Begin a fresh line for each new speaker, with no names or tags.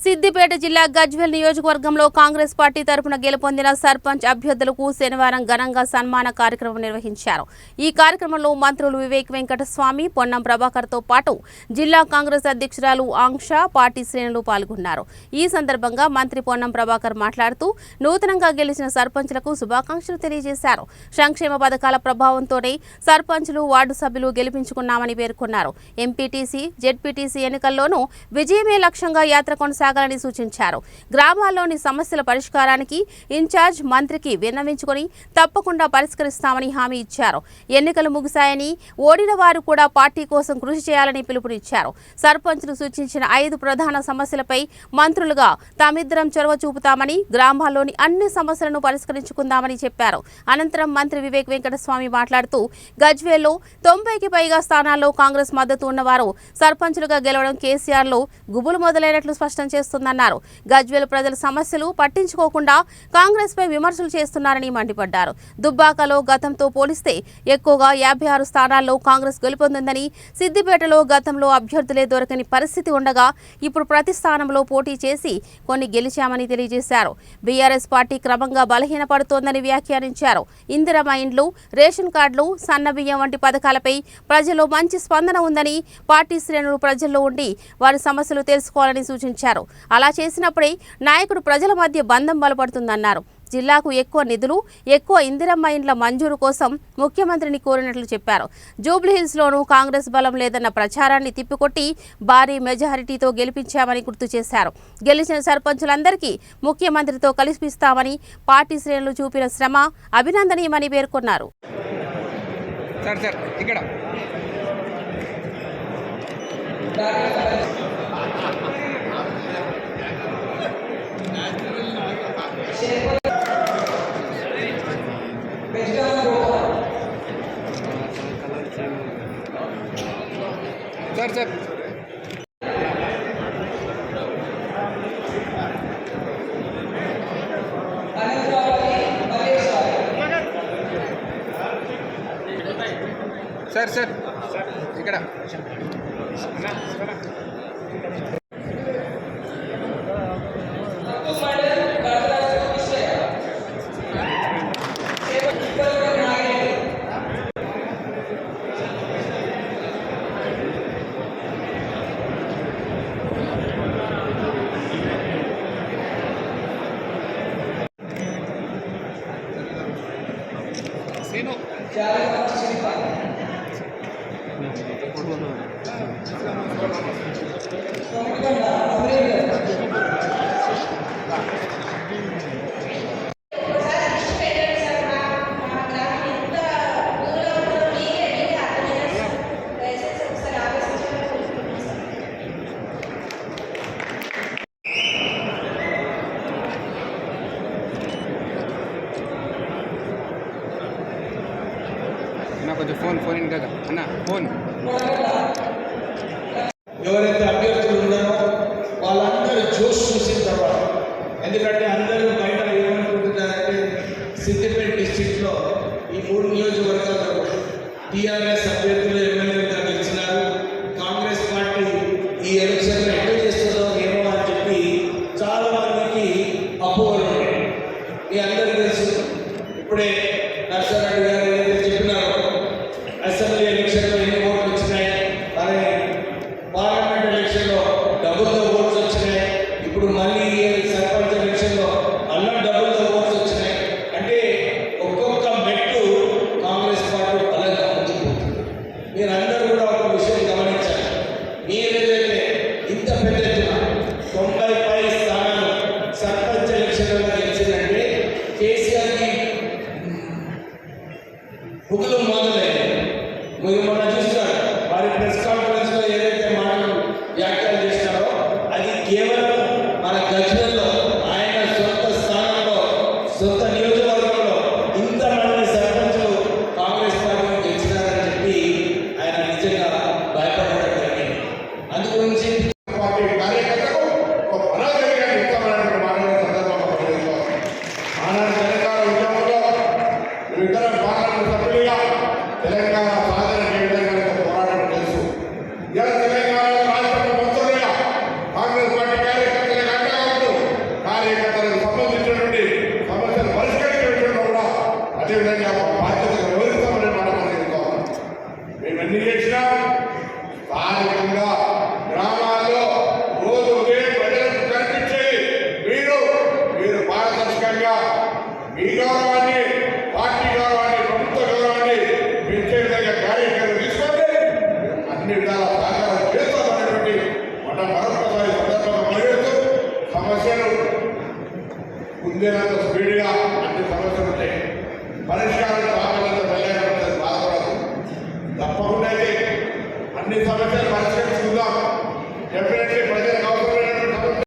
సిద్దిపేట జిల్లా గజ్వేల్ నియోజకవర్గంలో కాంగ్రెస్ పార్టీ తరపున గెలుపొందిన సర్పంచ్ అభ్యర్థులకు శనివారం ఘనంగా సన్మాన కార్యక్రమం నిర్వహించారు. ఈ కార్యక్రమంలో మంత్రులు వివేక్ వెంకటస్వామి, పొన్నం ప్రభాకర్తో పాటు జిల్లా కాంగ్రెస్ అధ్యక్షురాలు ఆంక్ష, పార్టీ శ్రేణులు పాల్గొన్నారు. ఈ సందర్భంగా మంత్రి పొన్నం ప్రభాకర్ మాట్లాడుతూ నూతనంగా గెలిచిన సర్పంచ్లకు శుభాకాంక్షలు తెలియజేశారు. సంక్షేమ పథకాల ప్రభావంతోనే సర్పంచ్లు, వార్డు సభ్యులు గెలిపించుకున్నామని పేర్కొన్నారు. ఎంపీటీసీ, జెడ్పీటీసీ ఎన్నికల్లోనూ విజయమే లక్ష్యంగా యాత్ర కొనసాగాలని సూచించారు. గ్రామాల్లోని సమస్యల పరిష్కారానికి ఇన్ఛార్జ్ మంత్రికి విన్నవించుకొని తప్పకుండా పరిష్కరిస్తామని హామీ ఇచ్చారు. ఎన్నికలు ముగిశాయని, ఓడిన వారు కూడా పార్టీ కోసం కృషి చేయాలని పిలుపునిచ్చారు. సర్పంచ్లు సూచించిన 5 ప్రధాన సమస్యలపై మంత్రులుగా తామిద్దరం చొరవ చూపుతామని, గ్రామాల్లోని అన్ని సమస్యలను పరిష్కరించుకుందామని చెప్పారు. అనంతరం మంత్రి వివేక్ వెంకటస్వామి మాట్లాడుతూ గజ్వేల్లో 90కి పైగా స్థానాల్లో కాంగ్రెస్ మద్దతు ఉన్నవారు సర్పంచులుగా గెలవడం కేసీఆర్లో గుబులు మొదలైనట్లు స్పష్టం చేస్తుందన్నారు. గజ్వేల్ ప్రజల సమస్యలు పట్టించుకోకుండా కాంగ్రెస్ పై విమర్శలు చేస్తున్నారని మండిపడ్డారు. దుబ్బాకలో గతంతో పోలిస్తే ఎక్కువగా 56 స్థానాల్లో కాంగ్రెస్ గెలుపొందిందని, సిద్దిపేటలో గతంలో అభ్యర్థులే దొరకని పరిస్థితి ఉండగా ఇప్పుడు ప్రతి స్థానంలో పోటీ చేసి కొన్ని గెలిచామని తెలియజేశారు. బీఆర్ఎస్ పార్టీ క్రమంగా బలహీనపడుతోందని వ్యాఖ్యానించారు. ఇందిరమ్మ ఇండ్లు, రేషన్ కార్డులు, సన్నబియ్యం వంటి పథకాలపై ప్రజల్లో మంచి స్పందన ఉందని, పార్టీ శ్రేణులు ప్రజల్లో ఉండి వారి సమస్యలు తెలుసుకోవాలని సూచించారు. అలా చేసినప్పుడే నాయకుడు ప్రజల మధ్య బంధం బలపడుతుందన్నారు. జిల్లాకు ఎక్కువ నిధులు, ఎక్కువ ఇందిరమ్మ ఇండ్ల మంజూరు కోసం ముఖ్యమంత్రిని కోరినట్లు చెప్పారు. జూబ్లీహిల్స్లోనూ కాంగ్రెస్ బలం లేదన్న ప్రచారాన్ని తిప్పికొట్టి భారీ మెజారిటీతో గెలిపించామని గుర్తు చేశారు. గెలిచిన సర్పంచులందరికీ ముఖ్యమంత్రితో కలిపిస్తామని, పార్టీ శ్రేణులు చూపిన శ్రమ అభినందనీయమని పేర్కొన్నారు.
సార్ ఇక్కడ కొంచెం ఫోన్ ఇంకా అన్న ఫోన్
ఎవరైతే అభ్యర్థులు ఉన్నారో వాళ్ళందరూ జోష్ చూసిన తర్వాత, ఎందుకంటే అందరూ బయట ఏమనుకుంటున్నారంటే సిద్దిపేట డిస్ట్రిక్ట్లో ఈ 3 నియోజకవర్గాల్లో టీఆర్ఎస్ అభ్యర్థులు ఎమ్మెల్యేగా గెలిచినారు. కాంగ్రెస్ పార్టీ ఈ ఎలక్షన్లో ఎట్లా చేస్తుందో ఏమో అని చెప్పి చాలా మందికి అపోహలు ఉన్నాయి. మీ అందరికీ తెలుసు, ఇప్పుడే నర్సారెడ్డి గారు ఏదైతే చెప్పినారో అసెంబ్లీ ఎలక్షన్లో ఎన్ని ఓట్లు వచ్చినాయి, అలాగే పార్లమెంట్ ఎలక్షన్లో డబుల్తో ఓట్స్ వచ్చినాయి, ఇప్పుడు మళ్ళీ సర్పంచ్ ఎలక్షన్లో మళ్ళీ డబుల్తో ఓట్స్ వచ్చినాయి. అంటే ఒక్కొక్క మెట్టు కాంగ్రెస్ పార్టీ బలంగా ముందుకుపోతుంది. మీరందరూ కూడా ఒక విషయం గమనించాలి. మీరేదైతే ఇంత పెద్ద ఎత్తున 90 స్థానాలు సర్పంచ్ ఎలక్షన్లో గెలిచిందంటే కేసీఆర్కి బుక్కులు మొదలయ్యాయి. మీరు మొన్న చూస్తారు, వారి ప్రెస్ కాన్ఫరెన్స్ లో ఏదైతే మాటలు వ్యాఖ్యలు చేస్తారో అది కేవలం మన గజ్వేల్లో ఆయన సొంత స్థానంలో, సొంత నియోజకవర్గంలో ఇంతమంది సర్పంచులు కాంగ్రెస్ పార్టీని గెలిచినారని చెప్పి ఆయన నిజంగా భయపడడం జరిగింది. అందుగురించి
పార్టీ కార్యకర్తలకు ఒక బలగలిగాన్ని ఇస్తామన్నటువంటి మాటలు సందర్భంగా ఆనాడు తెలంగాణ ఉద్యమంలో ఇద్దరం పార్లమెంట్ సభ్యులుగా తెలంగాణ సాధన చేయడానికి పోరాటం తెలుసు. ఇలా తెలంగాణ రాష్ట్ర మంత్రులుగా కాంగ్రెస్ పార్టీ స్పీడ్గా అన్ని సమస్యలు ఉంటాయి. పరిష్కారం కావాలంత వెళ్ళగా ఉంటుంది, బాధపడదు. తప్పకుండా అయితే అన్ని సమస్యలు పరిష్కరించుకుందాం. డెఫినెట్లీ ప్రజలు